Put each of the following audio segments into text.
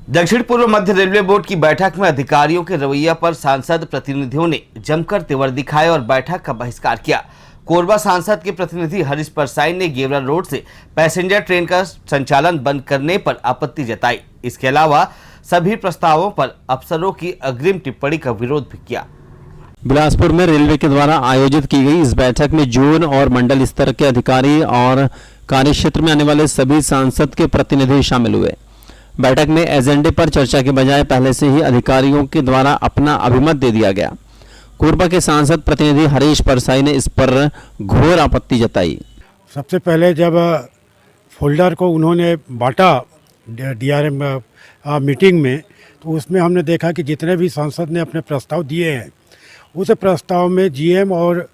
दक्षिण पूर्व मध्य railway board की बैठक में अधिकारियों के रवैया पर सांसद प्रतिनिधियों ने जमकर तेवर दिखाए और बैठक का बहिष्कार किया। कोरबा सांसद के प्रतिनिधि हरीश परसाई ने गेवरा रोड से पैसेंजर ट्रेन का संचालन बंद करने पर आपत्ति जताई। इसके अलावा सभी प्रस्तावों पर अफसरों की अग्रिम टिप्पणी का विरोध भी किया। बिलासपुर में रेलवे के द्वारा आयोजित की गई इस बैठक में जोन और मंडल स्तर के अधिकारी और कार्यक्षेत्र में आने वाले सभी सांसद के प्रतिनिधि शामिल हुए। बैठक में एजेंडे पर चर्चा के बजाय पहले से ही अधिकारियों के द्वारा अपना अभिमत दे दिया गया। कोरबा के सांसद प्रतिनिधि हरीश परसाई ने इस पर घोर आपत्ति जताई। सबसे पहले जब फोल्डर को उन्होंने बांटा डीआरएम मीटिंग में, तो उसमें हमने देखा कि जितने भी सांसद ने अपने प्रस्ताव दिए हैं, उस प्रस्ताव में जीएम और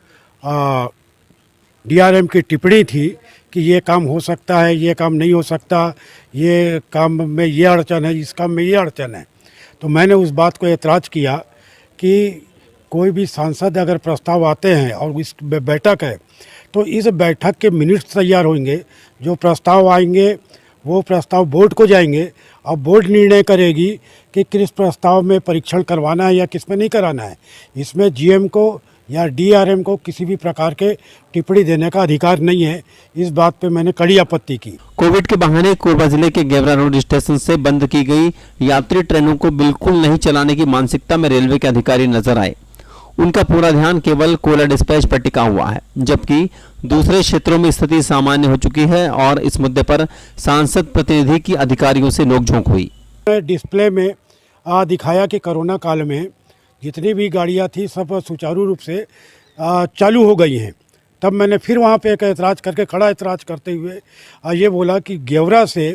डीआरएम की टिप्पणी थी कि ये काम हो सकता है, ये काम नहीं हो सकता, ये काम में ये अड़चन है, इस काम में ये अड़चन है। तो मैंने उस बात को एतराज़ किया कि कोई भी सांसद अगर प्रस्ताव आते हैं और इस बैठक है, तो इस बैठक के मिनट्स तैयार होंगे। जो प्रस्ताव आएंगे वो प्रस्ताव बोर्ड को जाएंगे और बोर्ड निर्णय करेगी कि किस प्रस्ताव में परीक्षण करवाना है या किस में नहीं कराना है। इसमें जीएम को या डीआरएम को किसी भी प्रकार के टिप्पणी देने का अधिकार नहीं है। इस बात पे मैंने कड़ी आपत्ति की। कोविड के बहाने कोरबा जिले के गेवरा रोड स्टेशन से बंद की गई यात्री ट्रेनों को बिल्कुल नहीं चलाने की मानसिकता में रेलवे के अधिकारी नजर आए। उनका पूरा ध्यान केवल कोयला डिस्पैच पर टिका हुआ है, जबकि दूसरे क्षेत्रों में स्थिति सामान्य हो चुकी है और इस मुद्दे पर सांसद प्रतिनिधि की अधिकारियों से नोकझोंक हुई। डिस्प्ले में दिखाया कि कोरोना काल में जितनी भी गाड़ियां थी सब सुचारू रूप से चालू हो गई हैं। तब मैंने फिर वहां पे एक ऐतराज़ करके खड़ा ऐतराज़ करते हुए ये बोला कि गेवरा से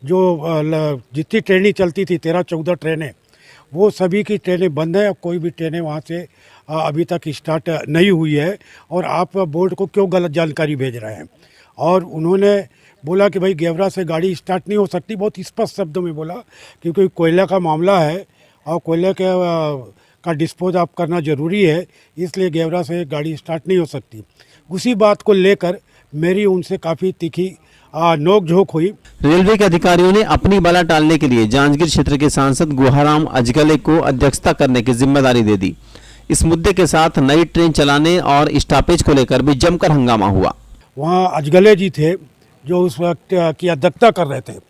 जो जितनी ट्रेनें चलती थी 13-14 ट्रेनें, वो सभी की ट्रेनें बंद हैं। कोई भी ट्रेनें वहाँ से अभी तक स्टार्ट नहीं हुई है और आप बोर्ड को क्यों गलत जानकारी भेज रहे हैं। और उन्होंने बोला कि भाई गेवरा से गाड़ी स्टार्ट नहीं हो सकती, बहुत स्पष्ट शब्दों में बोला, क्योंकि कोयला का मामला है और कोयले का डिस्पोज आप करना ज़रूरी है, इसलिए गेवरा से गाड़ी स्टार्ट नहीं हो सकती। उसी बात को लेकर मेरी उनसे काफ़ी तीखी नोक-झोंक हुई। रेलवे के अधिकारियों ने अपनी बला टालने के लिए जांजगीर क्षेत्र के सांसद गुहाराम अजगले को अध्यक्षता करने की जिम्मेदारी दे दी। इस मुद्दे के साथ नई ट्रेन चलाने और स्टॉपेज को लेकर भी जमकर हंगामा हुआ। वहाँ अजगले जी थे जो उस वक्त की अध्यक्षता कर रहे थे,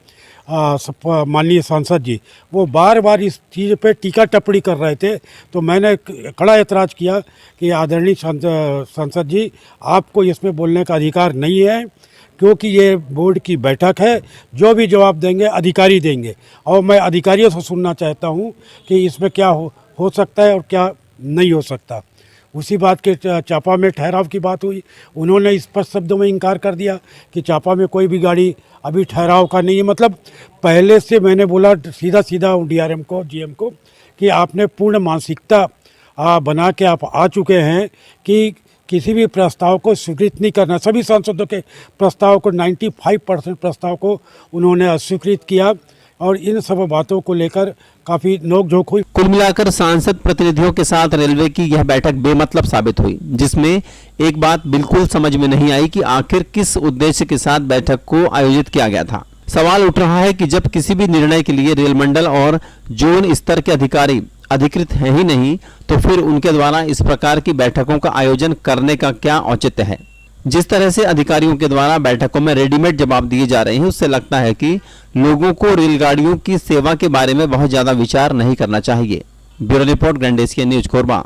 माननीय सांसद जी, वो बार बार इस चीज़ पे टीका टिप्पणी कर रहे थे। तो मैंने कड़ा ऐतराज़ किया कि आदरणीय सांसद जी, आपको इसमें बोलने का अधिकार नहीं है, क्योंकि ये बोर्ड की बैठक है। जो भी जवाब देंगे अधिकारी देंगे और मैं अधिकारियों से सुनना चाहता हूँ कि इसमें क्या हो सकता है और क्या नहीं हो सकता। उसी बात के चापा में ठहराव की बात हुई। उन्होंने स्पष्ट शब्दों में इनकार कर दिया कि चापा में कोई भी गाड़ी अभी ठहराव का नहीं है। मतलब पहले से मैंने बोला सीधा डीआरएम को, जीएम को, कि आपने पूर्ण मानसिकता बना के आप आ चुके हैं कि किसी भी प्रस्ताव को स्वीकृत नहीं करना। सभी सांसदों के प्रस्ताव को 95% प्रस्ताव को उन्होंने अस्वीकृत किया और इन सब बातों को लेकर काफ़ी नोकझोंक हुई। कुल मिलाकर सांसद प्रतिनिधियों के साथ रेलवे की यह बैठक बेमतलब साबित हुई, जिसमें एक बात बिल्कुल समझ में नहीं आई कि आखिर किस उद्देश्य के साथ बैठक को आयोजित किया गया था। सवाल उठ रहा है कि जब किसी भी निर्णय के लिए रेल मंडल और जोन स्तर के अधिकारी अधिकृत है ही नहीं, तो फिर उनके द्वारा इस प्रकार की बैठकों का आयोजन करने का क्या औचित्य है। जिस तरह से अधिकारियों के द्वारा बैठकों में रेडीमेड जवाब दिए जा रहे हैं, उससे लगता है कि लोगों को रेलगाड़ियों की सेवा के बारे में बहुत ज्यादा विचार नहीं करना चाहिए। Bureau report, grand Asia news, Korba.